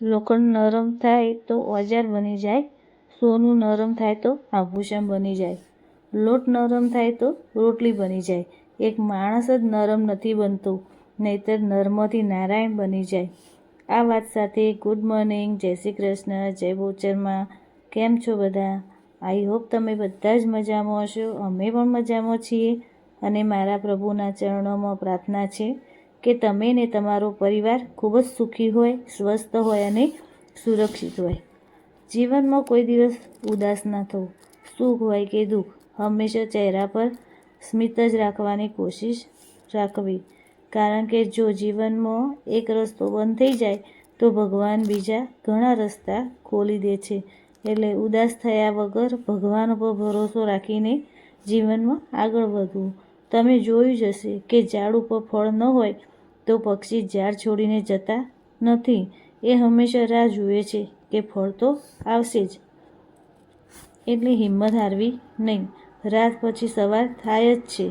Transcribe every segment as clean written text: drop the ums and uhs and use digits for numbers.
લોખંડ નરમ થાય તો ઓજાર બની જાય, સોનું નરમ થાય તો આભૂષણ બની જાય, લોટ નરમ થાય તો રોટલી બની જાય. એક માણસ જ નરમ નથી બનતો, નહીંતર નરમથી નારાયણ બની જાય. આ વાત સાથે ગુડ મોર્નિંગ, જય શ્રી કૃષ્ણ, જય બોચરમાં. કેમ છો બધા? આઈ હોપ તમે બધા જ મજામાં હશો. અમે પણ મજામાં છીએ અને મારા પ્રભુના ચરણોમાં પ્રાર્થના છે કે તમે ને તમારો પરિવાર ખૂબ જ સુખી હોય, સ્વસ્થ હોય અને સુરક્ષિત હોય. જીવનમાં કોઈ દિવસ ઉદાસ ના થવું. સુખ હોય કે દુઃખ, હંમેશા ચહેરા પર સ્મિત જ રાખવાની કોશિશ રાખવી. કારણ કે જો જીવનમાં એક રસ્તો બંધ થઈ જાય તો ભગવાન બીજા ઘણા રસ્તા ખોલી દે છે. એટલે ઉદાસ થયા વગર ભગવાન પર ભરોસો રાખીને જીવનમાં આગળ વધવું. તમે જોયું જ હશે કે ઝાડ ઉપર ફળ ન હોય તો પક્ષી ઝાડ છોડીને જતા નથી. એ હંમેશા રાહ જુએ છે કે ફળ તો આવશે જ. એટલે હિંમત હારવી નહીં. રાત પછી સવાર થાય જ છે.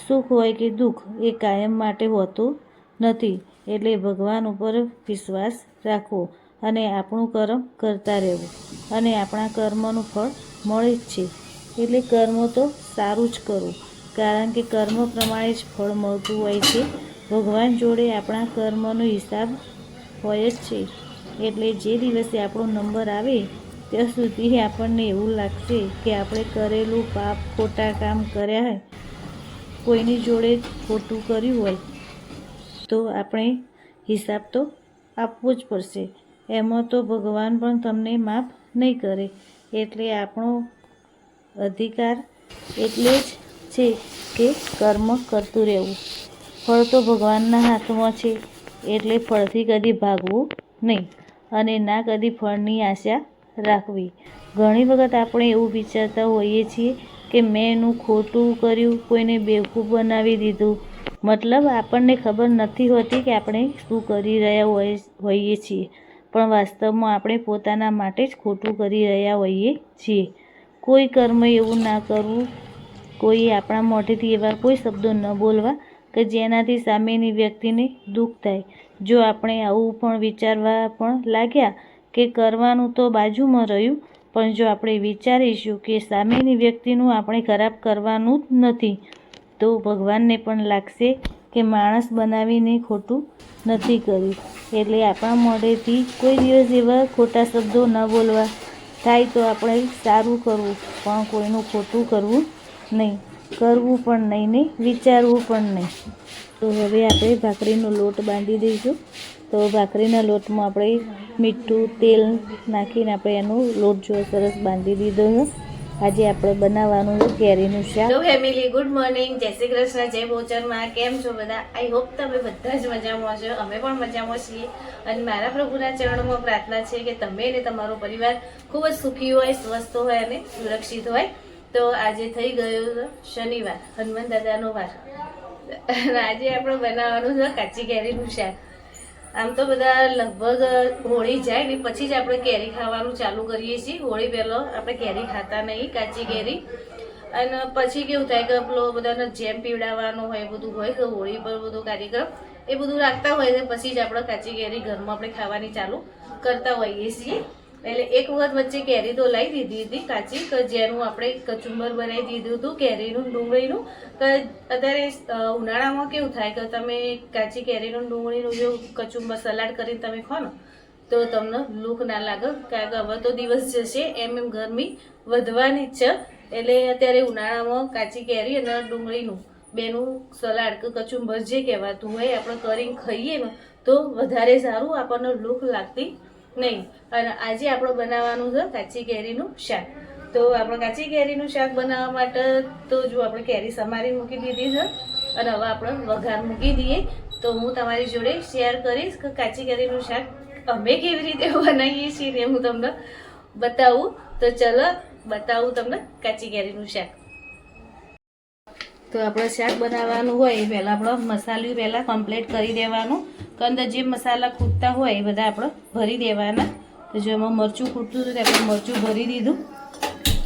સુખ હોય કે દુઃખ એ કાયમ માટે હોતું નથી. એટલે ભગવાન ઉપર વિશ્વાસ રાખવો અને આપણું કર્મ કરતા રહેવું અને આપણા કર્મનું ફળ મળે જ છે. એટલે કર્મ તો સારું જ કરવું, કારણ કે કર્મ પ્રમાણે જ ફળ મળતું હોય છે. ભગવાન જોડે આપણા કર્મનો હિસાબ હોય જ છે. એટલે જે દિવસે આપણો નંબર આવે ત્યાં સુધી આપણને એવું લાગશે કે આપણે કરેલું પાપ, ખોટા કામ કર્યા હોય, કોઈની જોડે ખોટું કર્યું હોય તો આપણે હિસાબ તો આપવો જ પડશે. એમાં તો ભગવાન પણ તમને માફ નહીં કરે. એટલે આપણો અધિકાર એટલે જ છે કે કર્મ કરતું રહેવું. ફળ તો ભગવાનના હાથમાં છે. એટલે ફળથી કદી ભાગવું નહીં અને ના કદી ફળની આશા રાખવી. ઘણી વખત આપણે એવું વિચારતા હોઈએ છીએ કે મેં એનું ખોટું કર્યું, કોઈને બેવકૂફ બનાવી દીધું. મતલબ આપણને ખબર નથી હોતી કે આપણે શું કરી રહ્યા હોઈએ છીએ. પણ વાસ્તવમાં આપણે પોતાના માટે જ ખોટું કરી રહ્યા હોઈએ છીએ. કોઈ કર્મ એવું ના કરવું, કોઈ આપણા મોઢેથી એવા કોઈ શબ્દો ન બોલવા કે જેનાથી સામેની વ્યક્તિને દુઃખ થાય. જો આપણે આવું પણ વિચારવા પણ લાગ્યા કે કરવાનું તો બાજુમાં રહ્યું, પણ જો આપણે વિચારીશું કે સામેની વ્યક્તિનું આપણે ખરાબ કરવાનું જ નથી, તો ભગવાનને પણ લાગશે કે માણસ બનાવીને ખોટું નથી કર્યું. એટલે આપણા મોઢેથી કોઈ દિવસ એવા ખોટા શબ્દો ન બોલવા. થાય તો આપણે સારું કરવું, પણ કોઈનું ખોટું કરવું નહીં, કરવું પણ નહીં ને વિચારવું પણ નહીં. તો હવે આપણે ભાખરીનો લોટ બાંધી દઈશું. તો ભાખરીના લોટમાં આપણે મીઠું, તેલ નાખીને આપણે એનો લોટ જો સરસ બાંધી દીધો છે. આજે આપણે બનાવવાનું છે કેરીનું શાક. હેલો ફેમિલી, ગુડ મોર્નિંગ, જય શ્રી કૃષ્ણ, જય બોચરમાં. કેમ છો બધા? આઈ હોપ તમે બધા જ મજામાં છો. અમે પણ મજામાં છીએ અને મારા પ્રભુના ચરણોમાં પ્રાર્થના છે કે તમે અને તમારો પરિવાર ખૂબ જ સુખી હોય, સ્વસ્થ હોય અને સુરક્ષિત હોય. તો આજે થઈ ગયો શનિવાર, હનુમાન દાદાનો વાર. આજે આપણે બનાવવાનું છે કાચી કેરીનું શાક. આમ તો બધા લગભગ હોળી જાય ને પછી જ આપણે કેરી ખાવાનું ચાલુ કરીએ છીએ. હોળી પહેલાં આપણે કેરી ખાતા નહીં, કાચી કેરી. અને પછી કેવું થાય કે પેલો બધાને જેમ પીવડાવવાનું હોય, બધું હોય કે હોળી પર બધું કાર્યક્રમ એ બધું રાખતા હોય છે. પછી જ આપણે કાચી કેરી ઘરમાં આપણે ખાવાની ચાલુ કરતા હોઈએ છીએ. એટલે એક વખત વચ્ચે કેરી તો લાવી દીધી હતી કાચી, કે જેનું આપણે કચુંબર બનાવી દીધું હતું કેરીનું, ડુંગળીનું. કે અત્યારે ઉનાળામાં કેવું થાય કે તમે કાચી કેરીનું, ડુંગળીનું જો કચુંબર સલાડ કરીને તમે ખાઓ ને તો તમને લૂક ના લાગે. કારણ કે હવે તો દિવસ જશે એમ એમ ગરમી વધવાની જ છે. એટલે અત્યારે ઉનાળામાં કાચી કેરી અને ડુંગળીનું બેનું સલાડ કે કચુંબર જે કહેવાતું હોય આપણે કરીને ખાઈએ ને તો વધારે સારું, આપણને લૂક લાગતી નહીં. અને આજે આપણે બનાવવાનું છે કાચી કેરીનું શાક. તો આપણે કાચી કેરીનું શાક બનાવવા માટે તો જો આપણે કેરી સમારી મૂકી દીધી છે અને હવે આપણે વઘાર મૂકી દઈએ. તો હું તમારી જોડે શેર કરીશ કે કાચી કેરીનું શાક અમે કેવી રીતે બનાવીએ છીએ ને હું તમને બતાવું. તો ચલો બતાવું તમને કાચી કેરીનું શાક. તો આપણે શાક બનાવવાનું હોય એ પહેલાં આપણે મસાલું પહેલાં કમ્પ્લીટ કરી દેવાનું. કે અંદર જે મસાલા ખૂટતા હોય એ બધા આપણે ભરી દેવાના. તો જો એમાં મરચું ખૂટતું હતું તો આપણે મરચું ભરી દીધું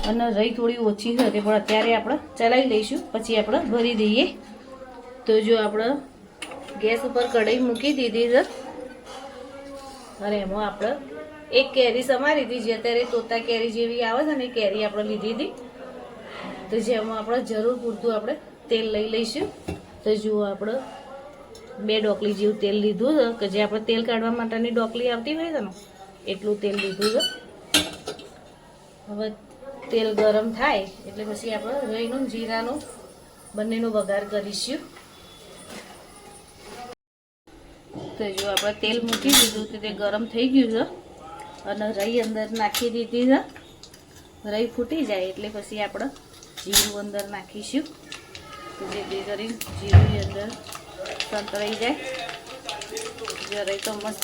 અને રહી થોડી ઓછી હતી પણ અત્યારે આપણે ચલાવી લઈશું, પછી આપણે ભરી દઈએ. તો જો આપણે ગેસ ઉપર કઢાઈ મૂકી દીધી છે અને એમાં આપણે એક કેરી સમારી હતી, જે અત્યારે તોતા કેરી જેવી આવે છે ને, એ કેરી આપણે લીધી હતી. તો જેમાં આપણે જરૂર પૂરતું આપણે તેલ લઈ લઈશું. તો જુઓ આપણે 2 ડોકલી જેવું તેલ લીધું છે, કે જે આપણે તેલ કાઢવા માટેની ડોકલી આવતી હોય છે ને, એટલું તેલ લીધું છે. હવે તેલ ગરમ થાય એટલે પછી આપણે રાઈનું જીરાનું બંનેનો વઘાર કરીશું. તો જો આપણે તેલ મૂકી દીધું તો તે ગરમ થઈ ગયું છે, અને રાઈ અંદર નાખી દીધી છે. રાઈ ફૂટી જાય એટલે પછી આપણે જીરું અંદર નાખીશું. તો જેથી કરીને જીરું અંદર સંતળાઈ જાય. જો રાઈ તો મસ્ત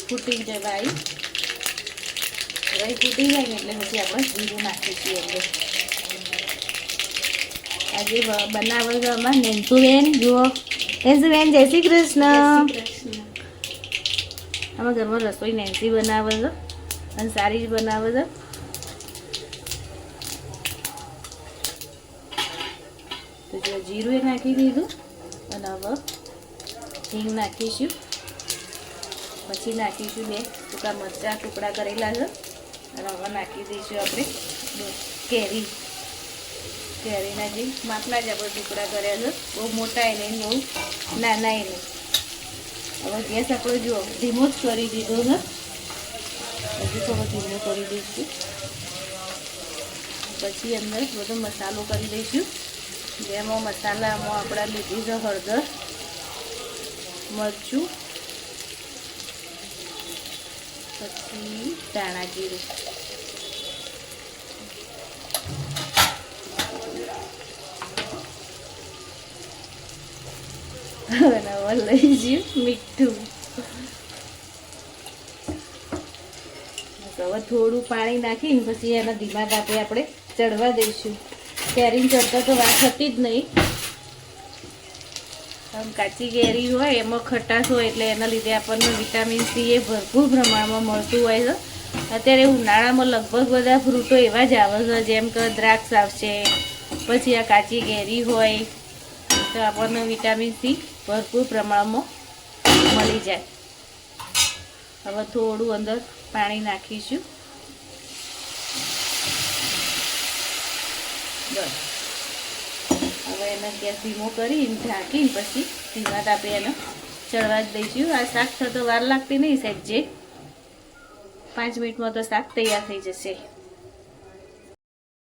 ફૂટી જાય. રાઈ ફૂટી જાય ને એટલે પછી આપણે જીરું નાખીશું અંદર. આજે બનાવે છે અમારા નેન્સુબેન. જુઓ નેન્સુબેન, જય શ્રી કૃષ્ણ. અમારા ઘરમાં રસોઈ નેન્સી બનાવે છે, અને સારી જ બનાવે છે. તો જો જીરું એ નાખી દીધું, અને હવે હિંગ નાખીશું. પછી નાખીશું 2 સૂકા મરચાં ટુકડા કરેલા છે, અને હવે નાખી દઈશું આપણે કેરીના જે માપના જ આપણે ટુકડા કર્યા છે. બહુ મોટા એ નહીં, બહુ નાના એ નહીં. હવે ગેસ આપણે જુઓ ધીમો જ કરી દીધો છે. હજુ થોડો ધીમો કરી દઈશું. પછી અંદર બધો મસાલો કરી દઈશું. જેમાં મસાલામાં આપણે લીધી છે હળદર, મરચું, પછી ધાણા જીરું. હવે લઈ જઈએ મીઠું. હવે થોડું પાણી નાખીને પછી એના ધીમા તાપે આપણે ચડવા દઈશું. કેરીને ચડતા તો વાત હતી જ નહીં. આમ કાચી કેરી હોય એમાં ખટાશ હોય એટલે એના લીધે આપણને વિટામિન સી એ ભરપૂર પ્રમાણમાં મળતું હોય છે. અત્યારે ઉનાળામાં લગભગ બધા ફ્રૂટો એવા જ આવે છે, જેમ કે દ્રાક્ષ આવશે, પછી આ કાચી કેરી હોય, તો આપણને વિટામિન સી ભરપૂર પ્રમાણમાં મળી જાય. હવે થોડું અંદર પાણી નાખીશું. બસ હવે એને ગેસ ધીમો કરીને ઢાંકીને પછી ધીમા તાપે એને ચડવા જ દઈશું. આ શાક થતો વાર લાગતી નહીં, સહેજે 5 મિનિટમાં તો શાક તૈયાર થઈ જશે.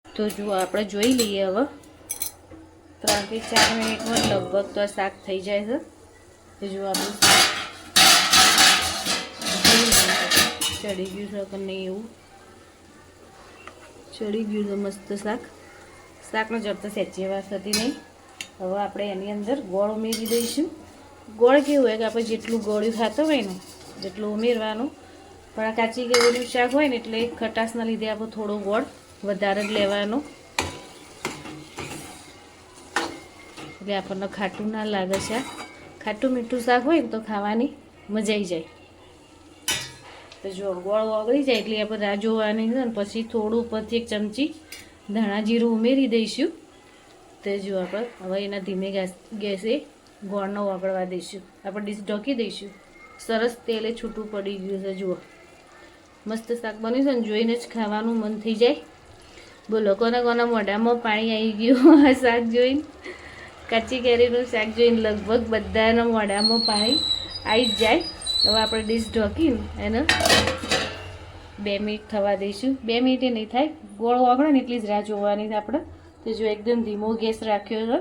તો જુઓ આપણે જોઈ લઈએ. હવે 3 થી 4 મિનિટમાં લગભગ તો શાક થઈ જાય છે. તો જુઓ આપણું શાક ચડી ગયું છે કે નહીં, એવું ચડી ગયું છે મસ્ત શાક. શાકનો જડતો સહેજે વાર થતી નહીં. હવે આપણે એની અંદર ગોળ ઉમેરી દઈશું. ગોળ કેવું હોય કે આપણે જેટલું ગોળ્યું ખાતો હોય ને જેટલું ઉમેરવાનું, પણ આ કાચી કેરીનું શાક હોય ને એટલે ખટાશના લીધે આપણે થોડો ગોળ વધારે જ લેવાનો, એટલે આપણને ખાટું ના લાગે. શાક ખાટું મીઠું શાક હોય ને તો ખાવાની મજા આવી જાય. તો જો ગોળ ઓગળી જાય એટલે આપણે રાહ જોવાની છે, ને પછી થોડું ઉપરથી 1 ચમચી ધાણા જીરું ઉમેરી દઈશું. તો જો આપણે હવે એના ધીમે ગેસે ગોળનો ઓગળવા દઈશું. આપણે ડીશ ઢોકી દઈશું. સરસ તેલે છૂટું પડી ગયું છે. જુઓ મસ્ત શાક બન્યું છે ને, જોઈને જ ખાવાનું મન થઈ જાય. બોલો કોના કોના મોઢામાં પાણી આવી ગયું આ શાક જોઈને? કાચી કેરીનું શાક જોઈને લગભગ બધાના મોઢામાં પાણી આવી જ જાય. હવે આપણે ડીશ ઢોકીને એને 2 મિનિટ થવા દઈશું. 2 મિનિટે નહીં થાય, ગોળ ઓગળે ને એટલી જ રાહ જોવાની છે આપણે. તો જો એકદમ ધીમો ગેસ રાખ્યો છે,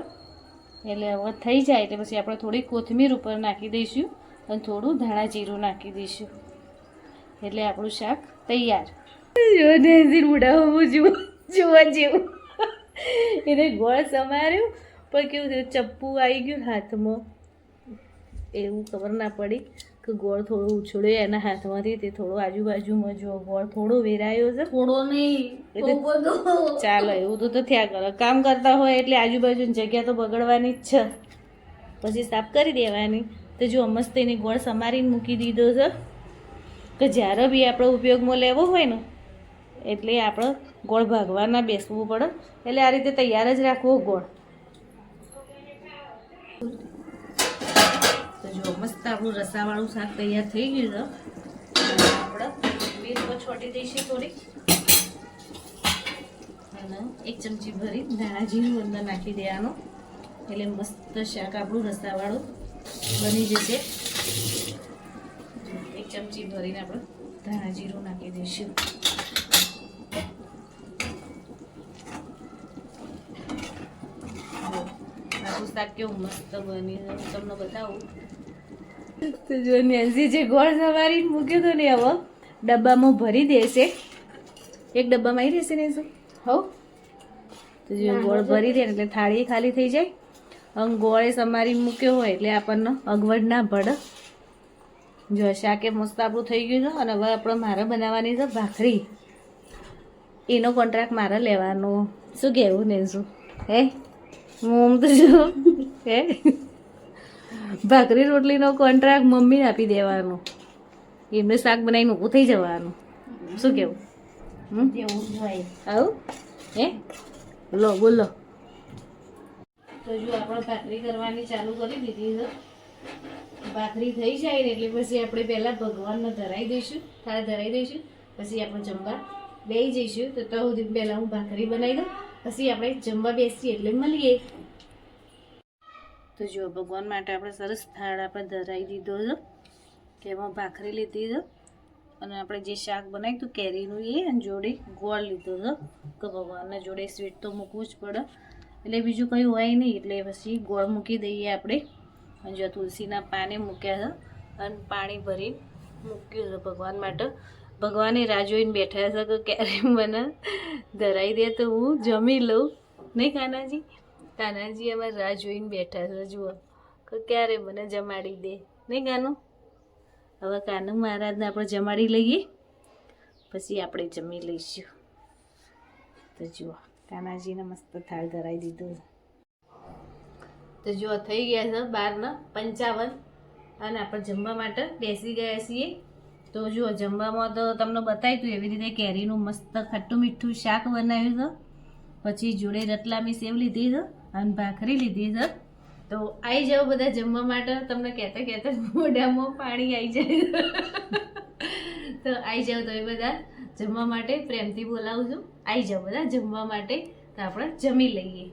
એટલે હવે થઈ જાય એટલે પછી આપણે થોડી કોથમીર ઉપર નાખી દઈશું, અને થોડું ધાણા જીરું નાખી દઈશું, એટલે આપણું શાક તૈયાર. જો નેન્સી મોઢામાં જોવા જેવું. એને ગોળ સમાર્યું પણ કેવું થયું, ચપ્પુ આવી ગયું હાથમાં, એવું ખબર ના પડી કે ગોળ થોડો ઉછળ્યો એના હાથમાંથી. તે થોડો આજુબાજુમાં જો ગોળ થોડો વેરાયો છે, થોડો નહીં ચાલો, એવું તો થયા કરે. કામ કરતા હોય એટલે આજુબાજુની જગ્યા તો બગડવાની જ છે, પછી સાફ કરી દેવાની. તો જો મસ્ત એને ગોળ સમારીને મૂકી દીધો છે, કે જ્યારે બી આપણે ઉપયોગમાં લેવો હોય ને એટલે આપણે ગોળ ભાગવા ના બેસવું પડે. એટલે આ રીતે તૈયાર જ રાખવો ગોળ. તો જો મસ્ત આપણું રસાવાળું શાક તૈયાર થઈ ગયું છે. આપણે મીઠો છોટી દઈશું થોડી, અને 1 ચમચી ભરી ધાણા જીરું અંદર નાખી દેવાનું, એટલે મસ્ત શાક આપણું રસાવાળું બની જશે. 1 ચમચી ભરીને આપણે ધાણા જીરું નાખી દઈશું. આપણું શાક કેવું મસ્ત બની હું તમને બતાવું. તો જો નેન્સી જે ગોળ સવારી મૂક્યો હતો ને હવે ડબ્બામાં ભરી દેશે. એક ડબ્બામાં આવી રહેશે ને શું હવ. તો જો ગોળ ભરી દે એટલે થાળી ખાલી થઈ જાય. અને ગોળે સમારી મૂક્યો હોય એટલે આપણને અગવડ ના પડે. જો શાકે મસ્ત આપણું થઈ ગયું છે. અને હવે આપણે મારે બનાવવાની છે ભાખરી. એનો કોન્ટ્રાક્ટ મારે લેવાનો. શું કહેવું ને શું હે હું તો જો હે ભાખરી રોટલીનો કોન્ટ્રાક્ટ મમ્મીને આપી દેવાનો. એમને શાક બનાવીને ઊભું થઈ જવાનું. શું કેવું આવું હે લો બોલો. તો જો આપણે ભાખરી કરવાની ચાલુ કરી દીધી છે. ભાખરી થઈ જાય ને એટલે પછી આપણે પહેલાં ભગવાનને ધરાવી દઈશું, થાળે ધરાવી દઈશું. પછી આપણે જમવા બેસી જઈશું. તો સુધી પહેલાં હું ભાખરી બનાવી દઉં, પછી આપણે જમવા બેસીએ એટલે મળીએ. તો જો ભગવાન માટે આપણે સરસ થાળ આપણે ધરાવી દીધો છે, કે એમાં ભાખરી લીધી છે, અને આપણે જે શાક બનાવ્યું હતું કેરીનું એ અને જોડે ગોળ લીધો છે, કે ભગવાનના જોડે સ્વીટ તો મૂકવું જ પડે. એટલે બીજું કંઈ હોય નહીં એટલે પછી ગોળ મૂકી દઈએ આપણે. અને જો તુલસીના પાને મૂક્યા છે અને પાણી ભરીને મૂક્યું છે ભગવાન માટે. ભગવાને રાહ જોઈને બેઠા છે કે ક્યારે મને ધરાવી દે તો હું જમી લઉં. નહીં કાનાજી? કાનાજી અમારે રાહ જોઈને બેઠા છે જુઓ કે ક્યારે મને જમાડી દે. નહીં કાનું? હવે કાનુ મહારાજને આપણે જમાડી લઈએ પછી આપણે જમી લઈશું. તો જુઓ કાનાજીને મસ્ત થાળ ધરાવી દીધો. તો જુઓ થઈ ગયા છે 12:55 અને આપણે જમવા માટે બેસી ગયા છીએ. તો જુઓ જમવામાં તો તમને બતાવ્યું હતું એવી રીતે કેરીનું મસ્ત ખટ્ટું મીઠું શાક બનાવ્યું છે. પછી જોડે રતલામી સેવ લીધી છે અને ભાખરી લીધી છે. તો આવી જાઓ બધા જમવા માટે. તમને કહેતા કહેતા મોઢામાં પાણી આવી જાય. તો આવી જાઓ તમે બધા જમવા માટે. પ્રેમથી બોલાવું છું. આવી જાઓ બધા જમવા માટે. તો આપણે જમી લઈએ.